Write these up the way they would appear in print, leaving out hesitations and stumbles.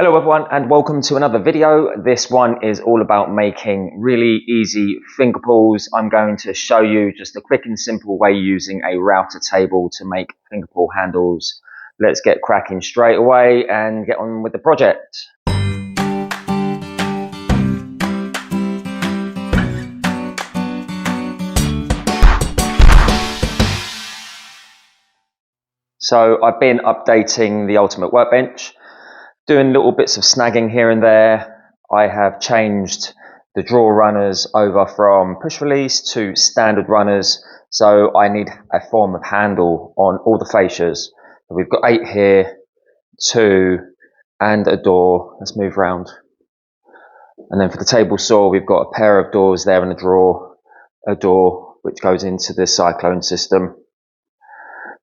Hello everyone and welcome to another video. This one is all about making really easy finger pulls. I'm going to show you just a quick and simple way using a router table to make finger pull handles. Let's get cracking straight away and get on with the project. So I've been updating the Ultimate Workbench, doing little bits of snagging here and there. I have changed the drawer runners over from push release to standard runners, so I need a form of handle on all the fascias. So we've got 8 here, 2 and a door. Let's move around. And then for the table saw, we've got a pair of doors there in the drawer, a door which goes into the cyclone system.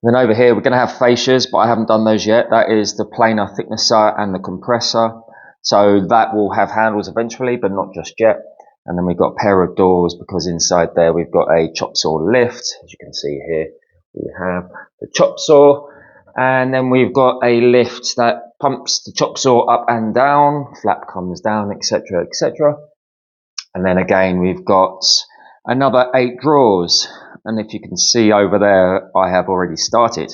Then over here we're going to have fascias, but I haven't done those yet. That is the planer thicknesser and the compressor. So that will have handles eventually, but not just yet. And then we've got a pair of doors because inside there we've got a chop saw lift. As you can see here, we have the chop saw. And then we've got a lift that pumps the chop saw up and down, flap comes down, etc., etc. And then again we've got another 8 drawers. And if you can see over there, I have already started.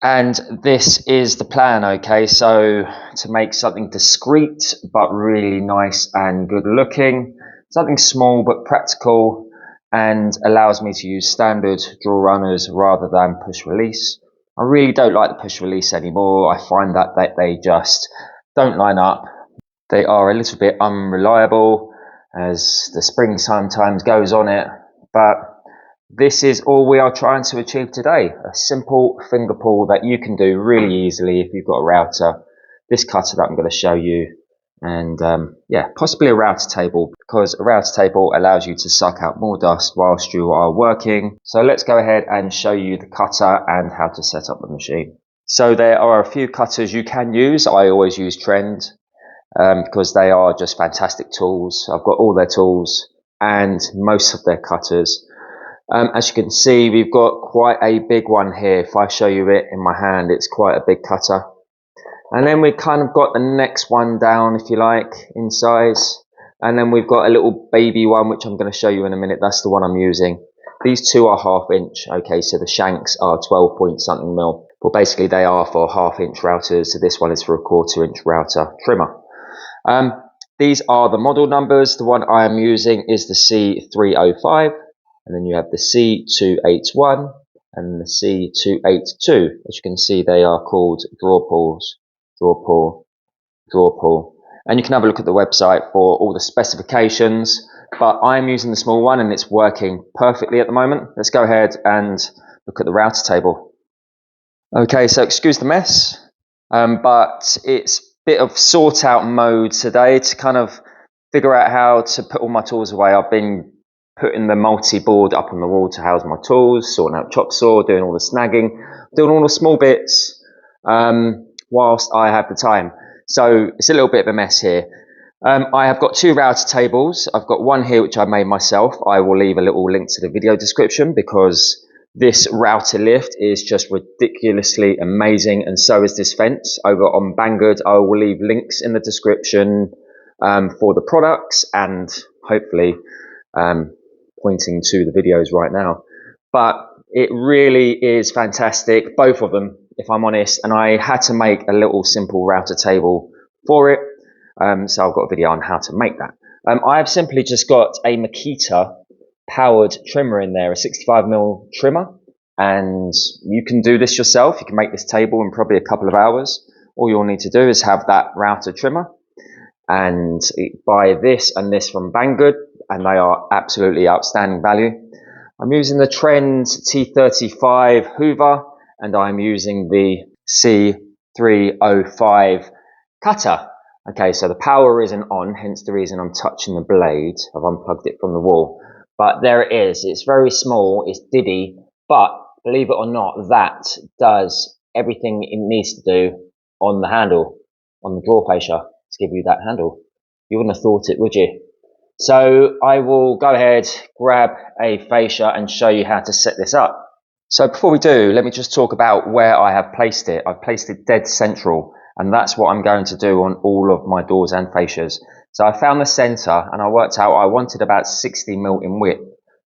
And this is the plan, okay? So to make something discreet, but really nice and good looking, something small but practical, and allows me to use standard drawer runners rather than push release. I really don't like the push release anymore. I find that they just don't line up. They are a little bit unreliable as the spring sometimes goes on it, but this is all we are trying to achieve today. A simple finger pull that you can do really easily if you've got a router. This cutter that I'm going to show you, and yeah, possibly a router table, because a router table allows you to suck out more dust whilst you are working. So let's go ahead and show you the cutter and how to set up the machine. So there are a few cutters you can use. I always use Trend because they are just fantastic tools. I've got all their tools and most of their cutters. As you can see, we've got quite a big one here. If I show you it in my hand, it's quite a big cutter. And then we've kind of got the next one down, if you like, in size. And then we've got a little baby one, which I'm going to show you in a minute. That's the one I'm using. These two are 1/2 inch. Okay, so the shanks are 12 point something mil. Well, basically they are for 1/2 inch routers. So this one is for a 1/4 inch router trimmer. These are the model numbers. The one I am using is the C305. And then you have the C281 and the C282. As you can see, they are called drawer pulls, drawer pull, drawer pull. And you can have a look at the website for all the specifications, but I'm using the small one and it's working perfectly at the moment. Let's go ahead and look at the router table. Okay, so excuse the mess, but it's a bit of sort out mode today to kind of figure out how to put all my tools away. I've been putting the multi-board up on the wall to house my tools, sorting out chop saw, doing all the snagging, doing all the small bits whilst I have the time. So it's a little bit of a mess here. I have got 2 router tables. I've got one here which I made myself. I will leave a little link to the video description because this router lift is just ridiculously amazing, and so is this fence over on Banggood. I will leave links in the description for the products and hopefully pointing to the videos right now. But it really is fantastic, both of them, if I'm honest, and I had to make a little simple router table for it, so I've got a video on how to make that. I have simply just got a Makita powered trimmer in there, a 65mm trimmer, and you can do this yourself. You can make this table in probably a couple of hours. All you'll need to do is have that router trimmer and buy this and this from Banggood, and they are absolutely outstanding value. I'm using the Trend T35 Hoover, and I'm using the C305 cutter. Okay, so the power isn't on, hence the reason I'm touching the blade. I've unplugged it from the wall, but there it is. It's very small, it's diddy, but believe it or not, that does everything it needs to do on the handle, on the drawer fascia, to give you that handle. You wouldn't have thought it, would you? So I will go ahead, grab a fascia and show you how to set this up. So before we do, let me just talk about where I have placed it. I've placed it dead central, And that's what I'm going to do on all of my doors and fascias. So I found the center and I worked out I wanted about 60mm in width.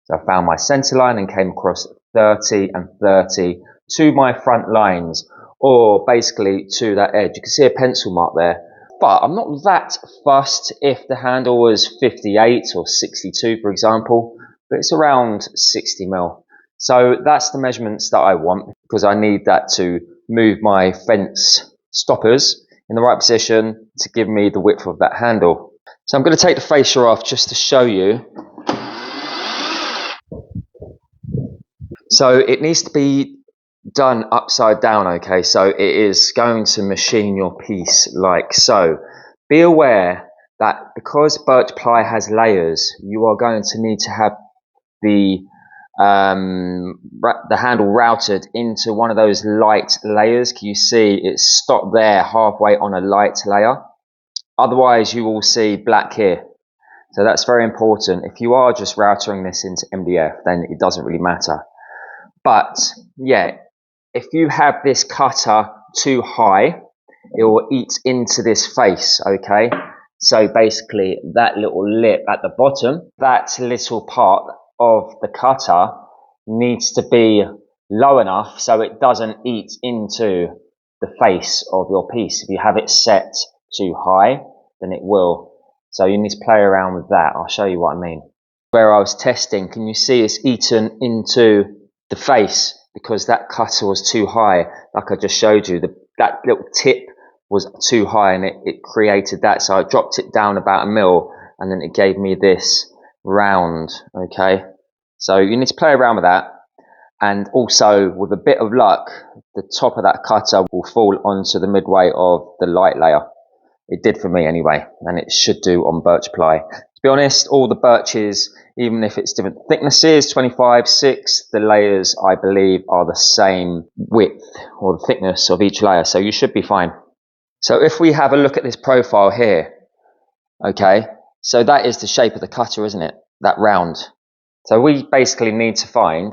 So I found my center line and came across 30 and 30 to my front lines, or basically to that edge. You can see a pencil mark there. But I'm not that fussed if the handle was 58 or 62, for example, but it's around 60mm. So that's the measurements that I want, because I need that to move my fence stoppers in the right position to give me the width of that handle. So I'm going to take the fascia off just to show you. So it needs to be done upside down, okay? So it is going to machine your piece like so. Be aware that because Birch Ply has layers, you are going to need to have the handle routed into one of those light layers. Can you see it's stopped there halfway on a light layer? Otherwise you will see black here. So that's very important. If you are just routering this into MDF, then it doesn't really matter. But yeah, if you have this cutter too high, it will eat into this face, okay? So basically that little lip at the bottom, that little part of the cutter needs to be low enough so it doesn't eat into the face of your piece. If you have it set too high, then it will. So you need to play around with that. I'll show you what I mean. Where I was testing, can you see it's eaten into the face because that cutter was too high? Like I just showed you, that little tip was too high and it created that. So I dropped it down about 1mm and then it gave me this round, okay? So you need to play around with that. And also, with a bit of luck, the top of that cutter will fall onto the midway of the light layer. It did for me anyway, and it should do on Birch Ply. To be honest, all the birches, even if it's different thicknesses, 25, 6, the layers, I believe, are the same width or the thickness of each layer, so you should be fine. So if we have a look at this profile here, okay, so that is the shape of the cutter, isn't it? That round. So we basically need to find,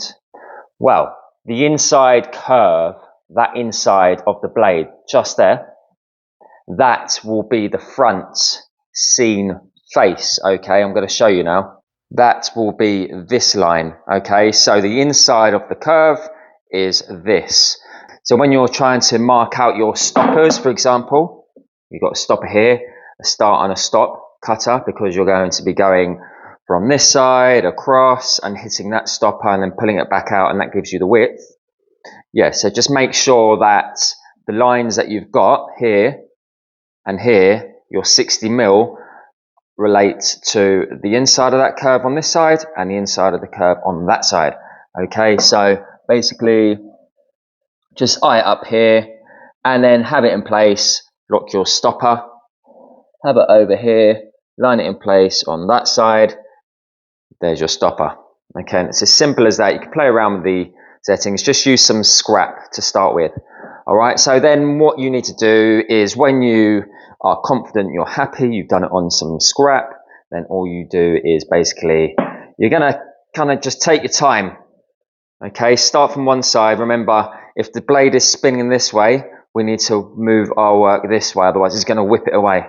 well, the inside curve, that inside of the blade, just there, that will be the front seen face, okay? I'm going to show you now. That will be this line, okay? So the inside of the curve is this. So when you're trying to mark out your stoppers, for example, you've got a stopper here, a start and a stop cutter, because you're going to be going from this side across and hitting that stopper and then pulling it back out, and that gives you the width. Yeah, so just make sure that the lines that you've got here and here, your 60mm, relate to the inside of that curve on this side and the inside of the curve on that side. Okay, so basically just eye it up here and then have it in place, lock your stopper, have it over here, line it in place on that side. There's your stopper. Okay, and it's as simple as that. You can play around with the settings, just use some scrap to start with. All right, so then what you need to do is, when you are confident, you're happy, you've done it on some scrap, then all you do is basically, you're gonna kind of just take your time. Okay, start from one side. Remember, if the blade is spinning this way, we need to move our work this way, otherwise it's gonna whip it away.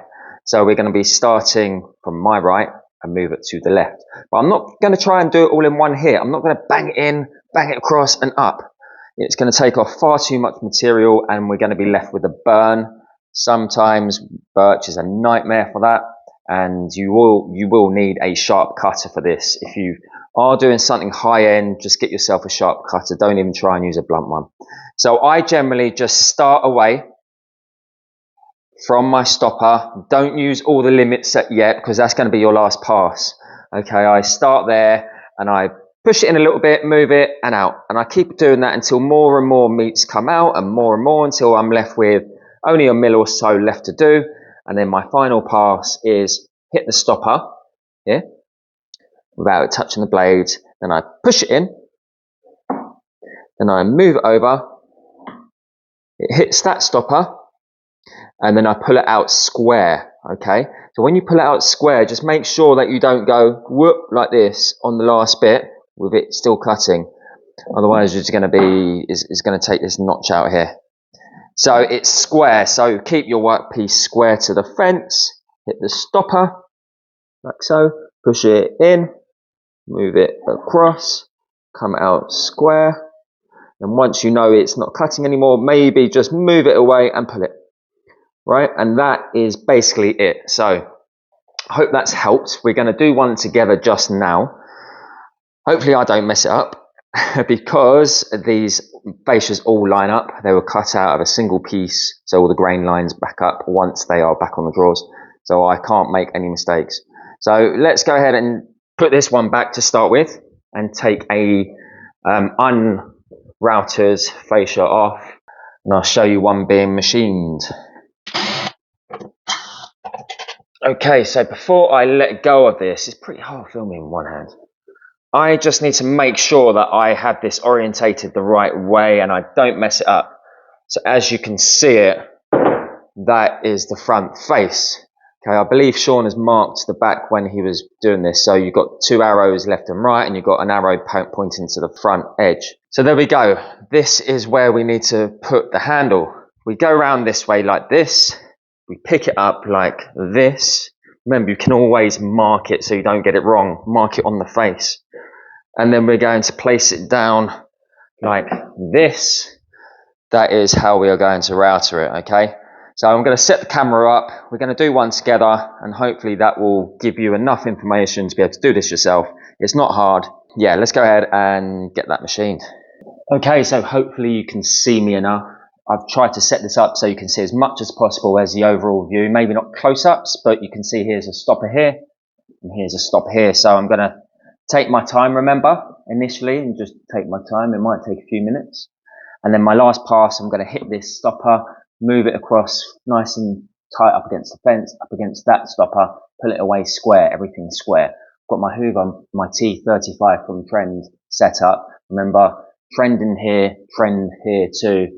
So we're gonna be starting from my right and move it to the left. But I'm not gonna try and do it all in one hit. I'm not gonna bang it in, bang it across and up. It's going to take off far too much material and we're going to be left with a burn. Sometimes birch is a nightmare for that, and you will need a sharp cutter for this. If you are doing something high end, just get yourself a sharp cutter. Don't even try and use a blunt one. So I generally just start away from my stopper. Don't use all the limits set yet, because that's going to be your last pass. Okay, I start there and I push it in a little bit, move it, and out. And I keep doing that until more and more meats come out, and more until I'm left with only 1mm or so left to do. And then my final pass is hit the stopper here without touching the blade. Then I push it in. Then I move it over. It hits that stopper. And then I pull it out square, okay? So when you pull it out square, just make sure that you don't go whoop like this on the last bit with it still cutting. Otherwise, it's going to take this notch out here. So it's square, so keep your workpiece square to the fence, hit the stopper, like so, push it in, move it across, come out square, and once you know it's not cutting anymore, maybe just move it away and pull it, right? And that is basically it. So I hope that's helped. We're going to do one together just now. Hopefully I don't mess it up because these fascias all line up. They were cut out of a single piece, so all the grain lines back up once they are back on the drawers. So I can't make any mistakes. So let's go ahead and put this one back to start with and take a unrouter's fascia off, and I'll show you one being machined. Okay, so before I let go of this, it's pretty hard filming in one hand. I just need to make sure that I have this orientated the right way and I don't mess it up. So as you can see it, that is the front face. Okay, I believe Sean has marked the back when he was doing this. So you've got 2 arrows left and right, and you've got an arrow pointing to the front edge. So there we go. This is where we need to put the handle. We go around this way like this. We pick it up like this. Remember, you can always mark it so you don't get it wrong. Mark it on the face. And then we're going to place it down like this. That is how we are going to router it, okay? So I'm going to set the camera up. We're going to do one together, and hopefully that will give you enough information to be able to do this yourself. It's not hard. Yeah, let's go ahead and get that machined. Okay, so hopefully you can see me enough. I've tried to set this up so you can see as much as possible as the overall view. Maybe not close-ups, but you can see here's a stopper here, and here's a stopper here. So I'm going to take my time, remember, initially, and just take my time. It might take a few minutes. And then my last pass, I'm going to hit this stopper, move it across nice and tight up against the fence, up against that stopper, pull it away square, everything square. I've got my hoover, my T35 from Trend set up. Remember, Trend in here, Trend here too.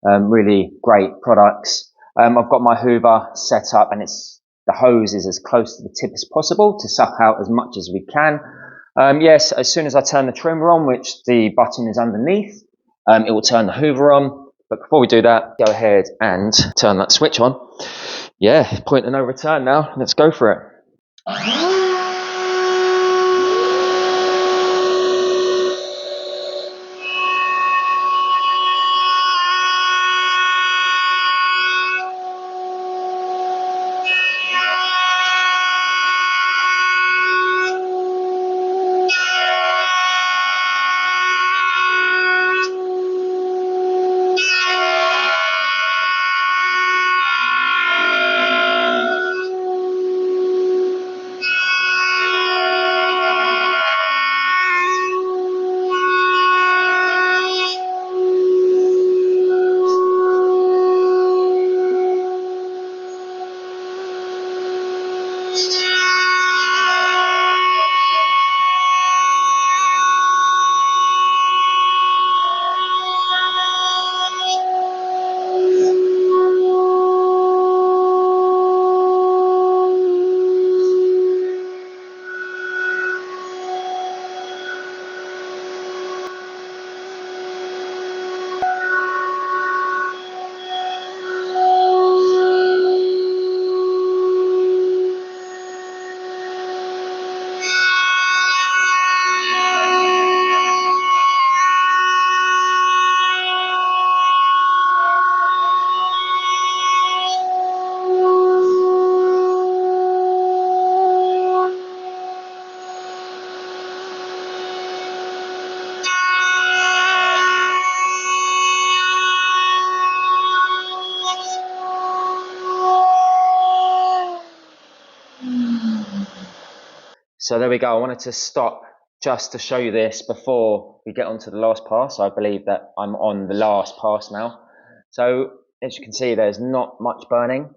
Really great products. I've got my hoover set up, and the hose is as close to the tip as possible to suck out as much as we can. Yes, as soon as I turn the trimmer on, which the button is underneath, it will turn the hoover on. But before we do that, go ahead and turn that switch on. Yeah, point of no return now. Let's go for it. So there we go. I wanted to stop just to show you this before we get on to the last pass. I believe that I'm on the last pass now. So as you can see, there's not much burning,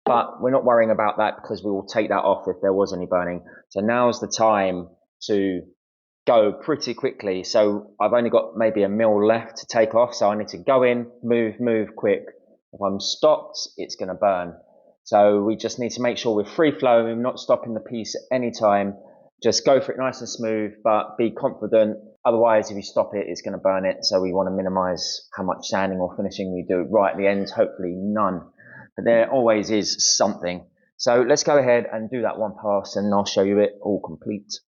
but we're not worrying about that because we will take that off if there was any burning. So now's the time to go pretty quickly. So I've only got maybe a mil left to take off. So I need to go in, move quick. If I'm stopped, it's going to burn. So we just need to make sure we're free flowing, not stopping the piece at any time. Just go for it nice and smooth, but be confident. Otherwise, if you stop it, it's going to burn it. So we want to minimize how much sanding or finishing we do right at the end. Hopefully none, but there always is something. So let's go ahead and do that one pass and I'll show you it all complete.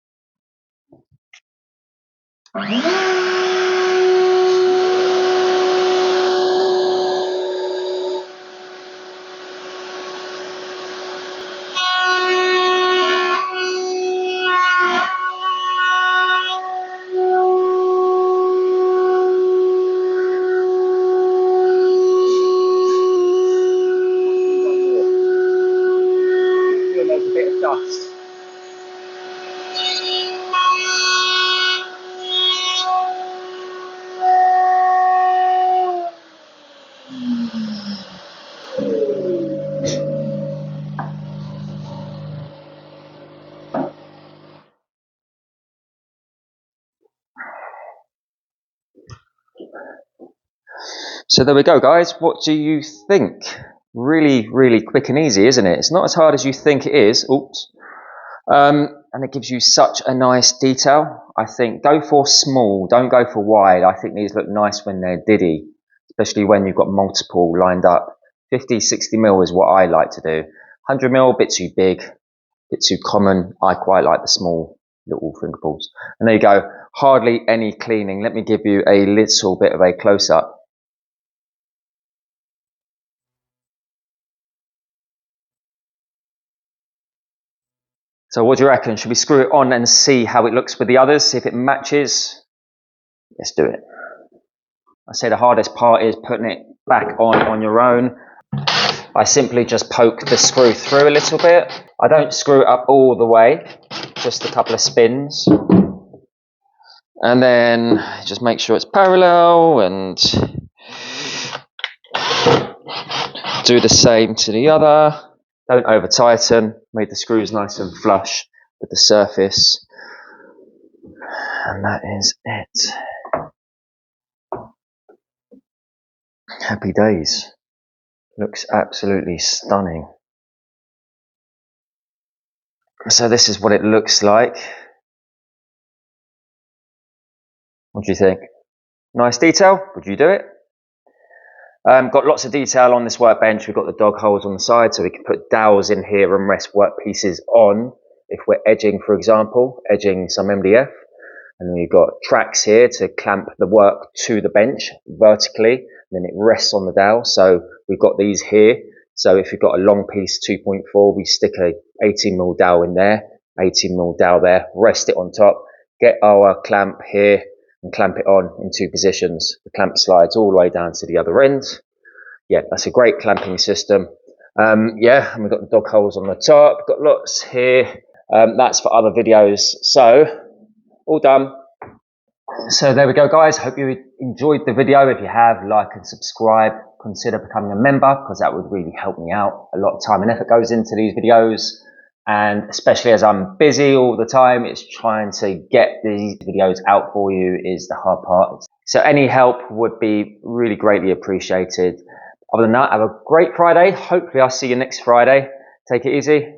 There's a bit of dust. So there we go, guys. What do you think? Really, really quick and easy, isn't it? It's not as hard as you think it is. Oops. And it gives you such a nice detail. I think go for small, don't go for wide. I think these look nice when they're diddy, especially when you've got multiple lined up. 50, 60 mil is what I like to do. 100 mil, a bit too big, a bit too common. I quite like the small little finger pulls. And there you go. Hardly any cleaning. Let me give you a little bit of a close-up. So what do you reckon? Should we screw it on and see how it looks with the others? See if it matches? Let's do it. I say the hardest part is putting it back on your own. I simply just poke the screw through a little bit. I don't screw it up all the way, just a couple of spins. And then just make sure it's parallel and do the same to the other. Don't over tighten, make the screws nice and flush with the surface. And that is it. Happy days. Looks absolutely stunning. So this is what it looks like. What do you think? Nice detail? Would you do it? Got lots of detail on this workbench. We've got the dog holes on the side, so we can put dowels in here and rest workpieces on if we're edging, for example, edging some MDF. And then we've got tracks here to clamp the work to the bench vertically, and then it rests on the dowel. So we've got these here. So if you've got a long piece, 2.4, we stick a 18mm dowel in there, 18mm dowel there, rest it on top, get our clamp here, and clamp it on in two positions. The clamp slides all the way down to the other end. Yeah, that's a great clamping system. Yeah, and we've got the dog holes on the top, got lots here. That's for other videos. So, all done. So there we go, guys. Hope you enjoyed the video. If you have, like and subscribe. Consider becoming a member, because that would really help me out. A lot of time and effort goes into these videos. And especially as I'm busy all the time, it's trying to get these videos out for you is the hard part. So any help would be really greatly appreciated. Other than that, have a great Friday. Hopefully I'll see you next Friday. Take it easy.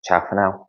Ciao for now.